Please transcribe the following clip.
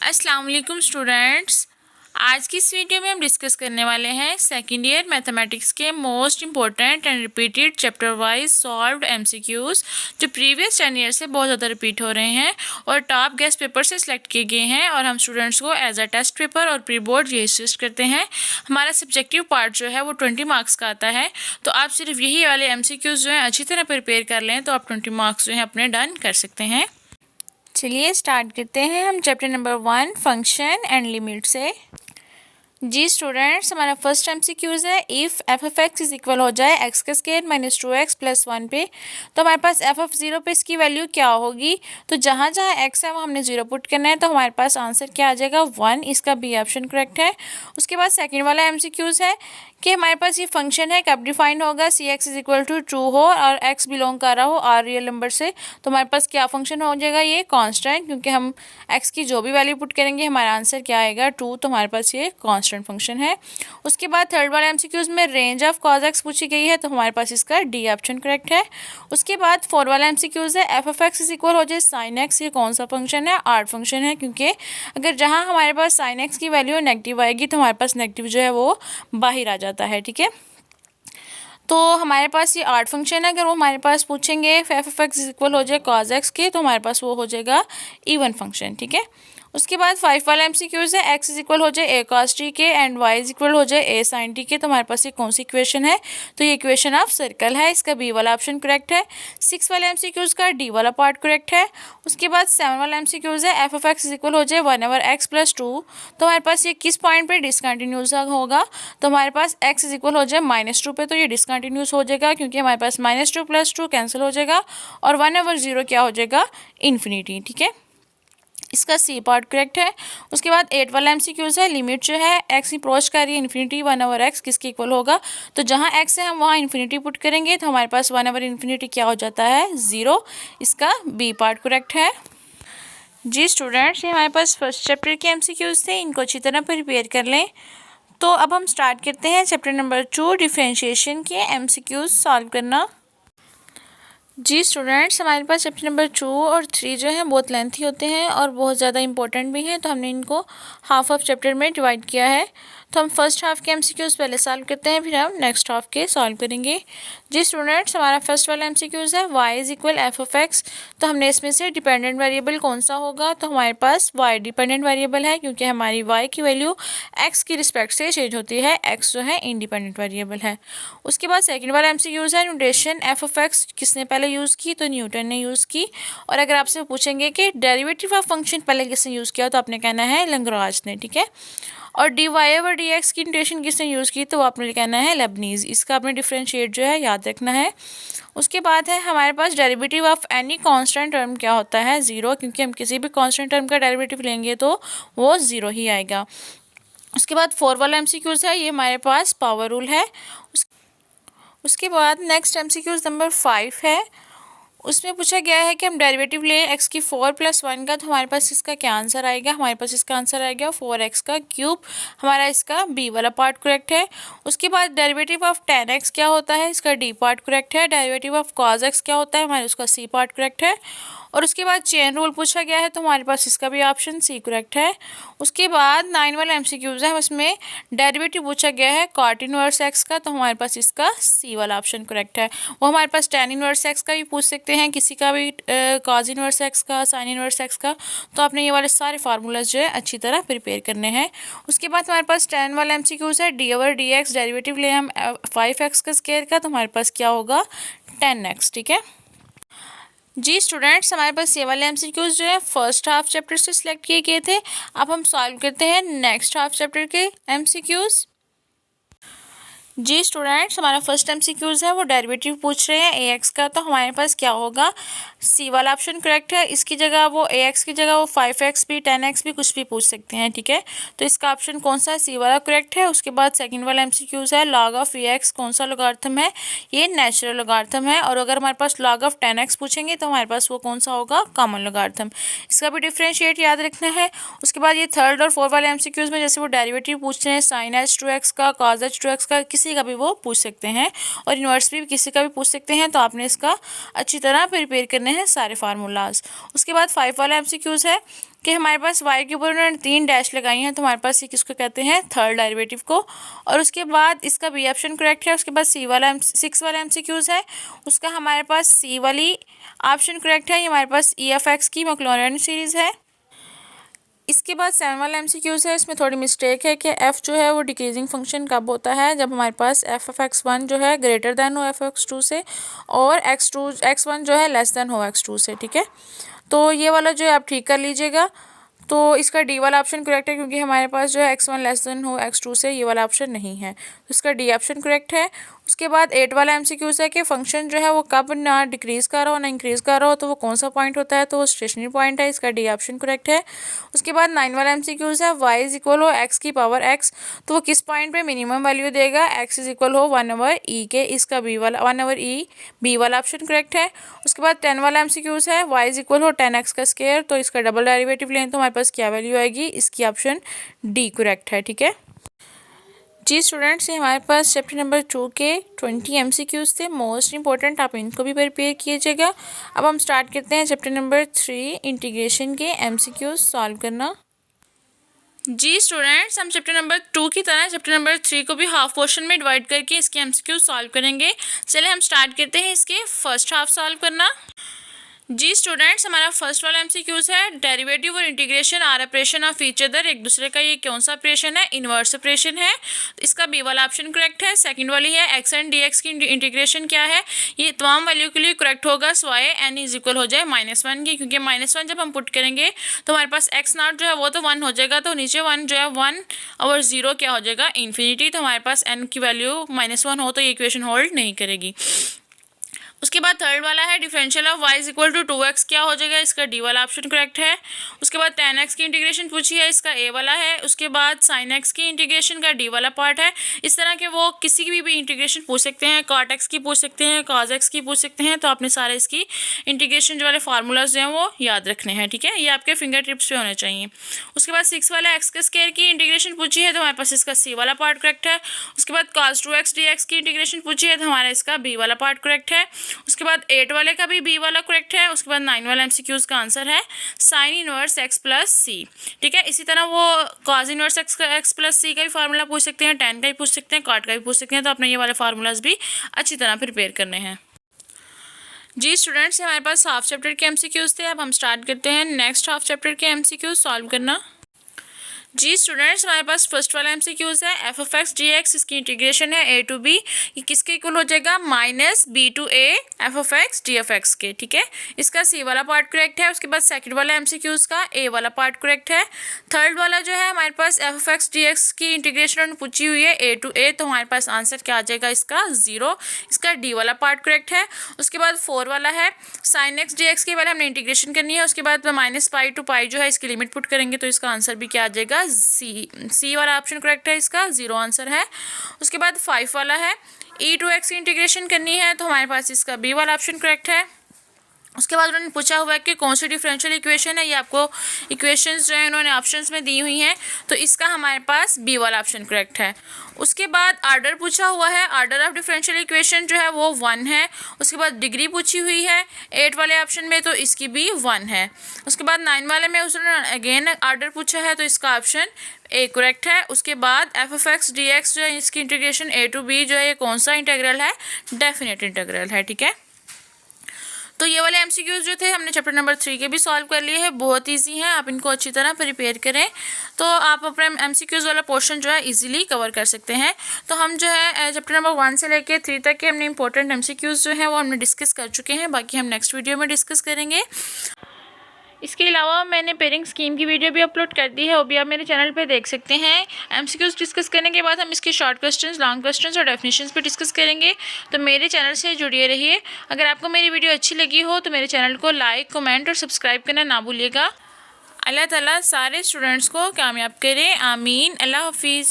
अस्सलाम वालेकुम स्टूडेंट्स। आज की इस वीडियो में हम डिस्कस करने वाले हैं सेकेंड ईयर मैथमेटिक्स के most important and repeated chapter wise solved MCQs जो प्रीवियस 10 ईयर से बहुत ज़्यादा रिपीट हो रहे हैं और टॉप गेस्ट पेपर से सिलेक्ट किए गए हैं और हम स्टूडेंट्स को एज अ टेस्ट पेपर और प्री बोर्ड ये असिस्ट करते हैं। हमारा सब्जेक्टिव पार्ट जो है वो 20 मार्क्स का आता है, तो आप सिर्फ यही वाले एमसीक्यूज़ जो हैं अच्छी तरह प्रिपेयर कर लें तो आप 20 मार्क्स जो हैं अपने डन कर सकते हैं। चलिए स्टार्ट करते हैं हम chapter number 1 function and limit से। जी स्टूडेंट्स, हमारा फर्स्ट एमसीक्यूज़ है if F of x is equal हो जाए एक्स का स्क्वायर माइनस 2x प्लस 1 पे, तो हमारे पास एफ ऑफ 0 पे इसकी वैल्यू क्या होगी। तो जहाँ जहाँ x है वो हमने 0 पुट करना है, तो हमारे पास आंसर क्या आ जाएगा 1। इसका बी ऑप्शन करेक्ट है। उसके बाद सेकेंड वाला एमसीक्यूज़ है कि हमारे पास ये फंक्शन है कब डिफाइन होगा c x is equal to true हो और x बिलोंग कर रहा हो आर रियल नंबर से, तो हमारे पास क्या फंक्शन हो जाएगा ये कांस्टेंट, क्योंकि हम x की जो भी वैल्यू पुट करेंगे हमारा आंसर क्या आएगा 2, तो हमारे पास ये कांस्टेंट फंक्शन है। उसके बाद थर्ड वाला एमसीक्यूज में रेंज ऑफ कॉज एक्स पूछी गई है, तो हमारे पास इसका डी ऑप्शन करेक्ट है। उसके बाद फोर्थ वाला एमसीक्यूज है F of x is equal हो जाए साइन एक्स, ये कौन सा फंक्शन है आर्ट फंक्शन है, क्योंकि अगर जहाँ हमारे पास साइन एक्स की वैल्यू नेगेटिव आएगी तो हमारे पास नेगेटिव जो है वो बाहर आ जाता है। ठीक है, तो हमारे पास ये आर्ट फंक्शन है, अगर वो हमारे पास पूछेंगे F of x is equal हो जाए कॉज एक्स के, तो हमारे पास वो हो जाएगा इवन फंक्शन। ठीक है, उसके बाद 5 वाला एमसीक्यूज है एक्स इज इक्वल हो जाए ए कॉस टी के एंड वाई इज इक्वल हो जाए ए साइन टी के, तो हमारे पास ये कौन सी इक्वेशन है, तो ये इक्वेशन ऑफ सर्कल है, इसका बी वाला ऑप्शन करेक्ट है। 6 वाले एमसीक्यूज का डी वाला पार्ट करेक्ट है। उसके बाद 7 वाला एमसीक्यूज है F of x is equal हो जाए 1/x प्लस 2, तो हमारे पास ये किस पॉइंट पे डिसकंटिन्यूस होगा, तो हमारे पास x इज इक्वल हो जाए -2 पे, तो ये डिसकंटिन्यूस हो जाएगा क्योंकि हमारे पास -2 प्लस 2 कैंसिल हो जाएगा और 1/0 क्या हो जाएगा इन्फिनिटी। ठीक है, इसका सी पार्ट करेक्ट है। उसके बाद 8 वाला एमसीक्यूज है लिमिट जो है एक्स अप्रोच कर रही है इन्फिनिटी 1/x किसके इक्वल होगा, तो जहाँ x है हम वहाँ इन्फिनिटी पुट करेंगे तो हमारे पास 1/∞ क्या हो जाता है 0, इसका बी पार्ट करेक्ट है। जी स्टूडेंट्स, ये हमारे पास फर्स्ट चैप्टर के एमसीक्यूज थे, इनको अच्छी तरह प्रिपेयर कर लें। तो अब हम स्टार्ट करते हैं चैप्टर नंबर 2 डिफरेंशिएशन के एमसीक्यूज सॉल्व करना। जी स्टूडेंट्स, हमारे पास चैप्टर नंबर 2 और 3 जो है बहुत लेंथी होते हैं और बहुत ज़्यादा इंपॉर्टेंट भी हैं, तो हमने इनको हाफ ऑफ चैप्टर में डिवाइड किया है। तो हम फर्स्ट हाफ के एमसीक्यूज़ पहले सॉल्व करते हैं, फिर हम नेक्स्ट हाफ के सॉल्व करेंगे। जी स्टूडेंट्स, हमारा फर्स्ट वाला एमसीक्यूज़ है y is equal F of x, तो हमने इसमें से डिपेंडेंट वेरिएबल कौन सा होगा, तो हमारे पास y डिपेंडेंट वेरिएबल है क्योंकि हमारी y की वैल्यू x की रिस्पेक्ट से चेंज होती है, x जो है इंडिपेंडेंट वेरिएबल है। उसके बाद सेकंड वाला एमसीक्यूज़ है नोटेशन एफ ऑफ एक्स किसने पहले यूज़ की, तो न्यूटन ने यूज़ की। और अगर आपसे पूछेंगे कि डेरिवेटिव ऑफ फंक्शन पहले किसने यूज़ किया, तो आपने कहना है लैग्रांज ने। ठीक है, और डी वाई और डी एक्स की नोटेशन किसने यूज़ की, तो वो आपने कहना है लेबनीज़, इसका आपने डिफरेंशिएट जो है याद रखना है। उसके बाद है हमारे पास derivative of any constant term क्या होता है 0, क्योंकि हम किसी भी कांस्टेंट टर्म का डेरिवेटिव लेंगे तो वो 0 ही आएगा। उसके बाद 4 वाला एमसीक्यूज़ है, ये हमारे पास पावर रूल है। उसके बाद नेक्स्ट एमसीक्यूज़ नंबर 5 है, उसमें पूछा गया है कि हम डेरिवेटिव लें x की 4 + 1 का, तो हमारे पास इसका क्या आंसर आएगा, हमारे पास इसका आंसर आएगा 4x का क्यूब, हमारा इसका b वाला पार्ट करेक्ट है। उसके बाद डेरिवेटिव ऑफ 10x क्या होता है, इसका d पार्ट करेक्ट है। डेरिवेटिव ऑफ cos x क्या होता है, हमारे उसका c पार्ट करेक्ट है। और उसके बाद चेन रूल पूछा गया है, तो हमारे पास इसका भी ऑप्शन सी करेक्ट है। उसके बाद 9 वाला एमसीक्यूज़ है, उसमें डेरिवेटिव पूछा गया है कॉट इनवर्स एक्स का, तो हमारे पास इसका सी वाला ऑप्शन करेक्ट है। वो हमारे पास टेन इनवर्स एक्स का भी पूछ सकते हैं, किसी का भी कॉज इनवर्स एक्स का, साइन इनवर्स एक्स का, तो आपने ये वाले सारे फार्मूलाज जो है अच्छी तरह प्रिपेयर करने हैं। उसके बाद हमारे पास 10 वाला एमसीक्यूज़ है d/dx डेरिवेटिव ले हम 5x का स्क्वायर का, तो हमारे पास क्या होगा 10x। ठीक है जी स्टूडेंट्स, हमारे पास ये वाले एमसीक्यूज़ जो है फर्स्ट हाफ चैप्टर से सिलेक्ट किए गए थे। अब हम सॉल्व करते हैं नेक्स्ट हाफ चैप्टर के एमसीक्यूज़। जी स्टूडेंट्स, हमारा फर्स्ट एमसीक्यूज़ है वो डेरिवेटिव पूछ रहे हैं ax का, तो हमारे पास क्या होगा सी वाला ऑप्शन करेक्ट है। इसकी जगह वो ax की जगह वो 5x भी 10x भी कुछ भी पूछ सकते हैं। ठीक है, तो इसका ऑप्शन कौन सा है, सी वाला करेक्ट है। उसके बाद सेकंड वाला एमसीक्यूज़ है लॉग ऑफ ax कौन सा लॉगरिथम है, ये नेचुरल लॉगरिथम है। और अगर हमारे पास लॉग ऑफ 10x पूछेंगे तो हमारे पास वो कौन सा होगा कॉमन लॉगरिथम, इसका भी डिफरेंशिएट याद रखना है। उसके बाद ये थर्ड और फोर्थ वाले एमसीक्यूज़ में जैसे वो डेरिवेटिव पूछते हैं साइन h2x का, cos h2x का, किसी का भी वो पूछ सकते हैं और इन्वर्स भी किसी का भी पूछ सकते हैं, तो आपने इसका अच्छी तरह प्रिपेयर करने हैं सारे फार्मूलाज। उसके बाद 5 वाला एमसीक्यूज़ है कि हमारे पास y के ऊपर उन्होंने 3 डैश लगाई हैं, तो हमारे पास ये किसको कहते हैं, थर्ड डेरिवेटिव को। और उसके बाद इसका बी ऑप्शन करेक्ट है। उसके बाद 6 वाला एमसीक्यूज़ है, उसका हमारे पास सी वाली ऑप्शन करेक्ट है। ये हमारे पास ई एफ एक्स की मैक्लॉरिन सीरीज़ है। इसके बाद 7 वाला एमसीक्यूज़ है, इसमें थोड़ी मिस्टेक है कि एफ़ जो है वो डिक्रीजिंग फंक्शन कब होता है, जब हमारे पास एफ ऑफ एक्स वन जो है ग्रेटर दैन हो एफ एक्स टू से, और एक्स वन जो है लेस दैन हो एक्स टू से। ठीक है, तो ये वाला जो है आप ठीक कर लीजिएगा। तो इसका डी वाला ऑप्शन करेक्ट है, क्योंकि हमारे पास जो है एक्स वन लेस देन हो एक्स टू से, ये वाला ऑप्शन नहीं है, तो इसका डी ऑप्शन करेक्ट है। उसके बाद 8 वाला एमसीक्यूज़ है कि फंक्शन जो है वो कब ना डिक्रीज़ कर रहा हो ना इंक्रीज़ कर रहा हो, तो वो कौन सा पॉइंट होता है, तो वो स्टेशनरी पॉइंट है, इसका डी ऑप्शन करेक्ट है। उसके बाद 9 वाला एमसीक्यूज़ है, वाई इज इक्वल हो एक्स की पावर एक्स, तो वो किस पॉइंट पे मिनिमम वैल्यू देगा, एक्स इज इक्वल हो 1/e के, इसका बी वाला 1/e बी वाला ऑप्शन करेक्ट है। उसके बाद 10 वाला एमसीक्यूज़ है, वाई इज इक्वल हो 10x का स्क्वायर, तो इसका डबल डेरिवेटिव लें तो हमारे पास क्या वैल्यू आएगी, इसकी ऑप्शन डी करेक्ट है। ठीक है जी स्टूडेंट्स, ये हमारे पास चैप्टर नंबर 2 के 20 एमसीक्यूज़ थे, मोस्ट इंपॉर्टेंट, आप इनको भी प्रिपेयर कीजिएगा। अब हम स्टार्ट करते हैं चैप्टर नंबर 3 इंटीग्रेशन के एमसीक्यूज़ सॉल्व करना। जी स्टूडेंट्स, हम चैप्टर नंबर 2 की तरह चैप्टर नंबर 3 को भी हाफ पोर्शन में डिवाइड करके इसके एमसीक्यूज़ सॉल्व करेंगे। चलिए हम स्टार्ट करते हैं इसके फर्स्ट हाफ सॉल्व करना। जी स्टूडेंट्स, हमारा फर्स्ट वाला एमसीक्यूज़ है, डेरिवेटिव और integration are operation of each other, एक दूसरे का ये कौन सा ऑपरेशन है, इन्वर्स ऑपरेशन है, इसका बी वाला ऑप्शन करेक्ट है। सेकंड वाली है एक्स एंड डी एक्स की इंटीग्रेशन क्या है, ये तमाम वैल्यू के लिए करेक्ट होगा, स्वाय एन इज इक्वल हो जाए -1 की, क्योंकि -1 जब हम पुट करेंगे तो हमारे पास एक्स नॉट जो है वो तो 1 हो जाएगा, तो नीचे 1 जो है 1/0 क्या हो जाएगा, इन्फिनिटी, तो हमारे पास एन की वैल्यू -1 हो तो ये इक्वेशन होल्ड नहीं करेगी। उसके बाद थर्ड वाला है differential of y is equal to 2x, क्या हो जाएगा, इसका डी वाला ऑप्शन करेक्ट है। उसके बाद tan x की इंटीग्रेशन पूछी है, इसका a वाला है। उसके बाद sin x की इंटीग्रेशन का डी वाला पार्ट है। इस तरह के वो किसी की भी इंटीग्रेशन पूछ सकते हैं, cot x की पूछ सकते हैं, cos x की पूछ सकते हैं, तो आपने सारे इसकी इंटीग्रेशन जो वाले फार्मूलाज जो हैं वो याद रखने हैं। ठीक है, ये आपके फिंगर टिप्स पे होने चाहिए। उसके बाद 6 वाला x के स्क्वायर की इंटीग्रेशन पूछी है, तो हमारे पास इसका c वाला पार्ट करेक्ट है। उसके बाद cos 2x dx की इंटीग्रेशन पूछी है, तो हमारा इसका b वाला पार्ट करेक्ट है। उसके बाद 8 वाले का भी बी वाला करेक्ट है। उसके बाद 9 वाला एमसीक्यूज़ का आंसर है साइन इनवर्स एक्स प्लस सी। ठीक है, इसी तरह वो कॉज इनवर्स एक्स प्लस सी का भी फार्मूला पूछ सकते हैं, tan का भी पूछ सकते हैं, cot का भी पूछ सकते हैं, तो आपने ये वाले फार्मूलाज भी अच्छी तरह प्रिपेयर करने हैं। जी स्टूडेंट्स, हमारे पास हाफ चैप्टर के एमसीक्यूज़ थे। अब हम स्टार्ट करते हैं नेक्स्ट हाफ चैप्टर के एमसीक्यूज़ सॉल्व करना। जी स्टूडेंट्स, हमारे पास फर्स्ट वाला एमसीक्यूज़ है F of x d x, इसकी इंटीग्रेशन है ए टू बी, ये किसके इक्वल हो जाएगा, -b to a f of x d f x के। ठीक है, इसका सी वाला पार्ट करेक्ट है। उसके बाद सेकंड वाला एमसीक्यूज़ का ए वाला पार्ट करेक्ट है। थर्ड वाला जो है हमारे पास f of x d x की इंटीग्रेशन पूछी हुई है ए टू a, तो हमारे पास आंसर क्या आ जाएगा, इसका 0, इसका डी वाला पार्ट करेक्ट है। उसके बाद 4 वाला है साइन एक्स डी एक्स की पहले हमने इंटीग्रेशन करनी है, उसके बाद -π टू π जो है इसकी लिमिट पुट करेंगे, तो इसका आंसर भी क्या आ जाएगा, सी वाला ऑप्शन करेक्ट है, इसका 0 आंसर है। उसके बाद 5 वाला है e2x की इंटीग्रेशन करनी है, तो हमारे पास इसका बी वाला ऑप्शन करेक्ट है। उसके बाद उन्होंने पूछा हुआ है कि कौन सी डिफरेंशियल इक्वेशन है, ये आपको इक्वेशंस जो है उन्होंने ऑप्शंस में दी हुई हैं, तो इसका हमारे पास बी वाला ऑप्शन करेक्ट है। उसके बाद आर्डर पूछा हुआ है, आर्डर ऑफ डिफरेंशियल इक्वेशन जो है वो 1 है। उसके बाद डिग्री पूछी हुई है 8 वाले ऑप्शन में, तो इसकी भी 1 है। उसके बाद 9 वाले में उसने अगेन आर्डर पूछा है, तो इसका ऑप्शन ए करेक्ट है। उसके बाद F of x d x जो है इसकी इंटीग्रेशन ए टू बी जो है ये कौन सा इंटीग्रल है, डेफिनेट इंटीग्रल है। ठीक है, तो ये वाले एमसीक्यूज़ जो थे हमने चैप्टर नंबर 3 के भी सॉल्व कर लिए हैं, बहुत इजी हैं, आप इनको अच्छी तरह प्रिपेयर करें तो आप अपने एमसीक्यूज़ वाला पोर्शन जो है इजीली कवर कर सकते हैं। तो हम जो है चैप्टर नंबर 1 से लेकर 3 तक के हमने इंपॉर्टेंट एमसीक्यूज़ जो है वो हमने डिस्कस कर चुके हैं, बाकी हम नेक्स्ट वीडियो में डिस्कस करेंगे। इसके अलावा मैंने पेयरिंग स्कीम की वीडियो भी अपलोड कर दी है, वो भी आप मेरे चैनल पे देख सकते हैं। एमसीक्यूज़ डिस्कस करने के बाद हम इसके शॉर्ट क्वेश्चंस, लॉन्ग क्वेश्चंस और डेफिनेशंस पे डिस्कस करेंगे, तो मेरे चैनल से जुड़े रहिए। अगर आपको मेरी वीडियो अच्छी लगी हो तो मेरे चैनल को लाइक, कमेंट और सब्सक्राइब करना ना भूलिएगा। अल्लाह ताला सारे स्टूडेंट्स को कामयाब करे, आमीन। अल्लाह हाफिज़।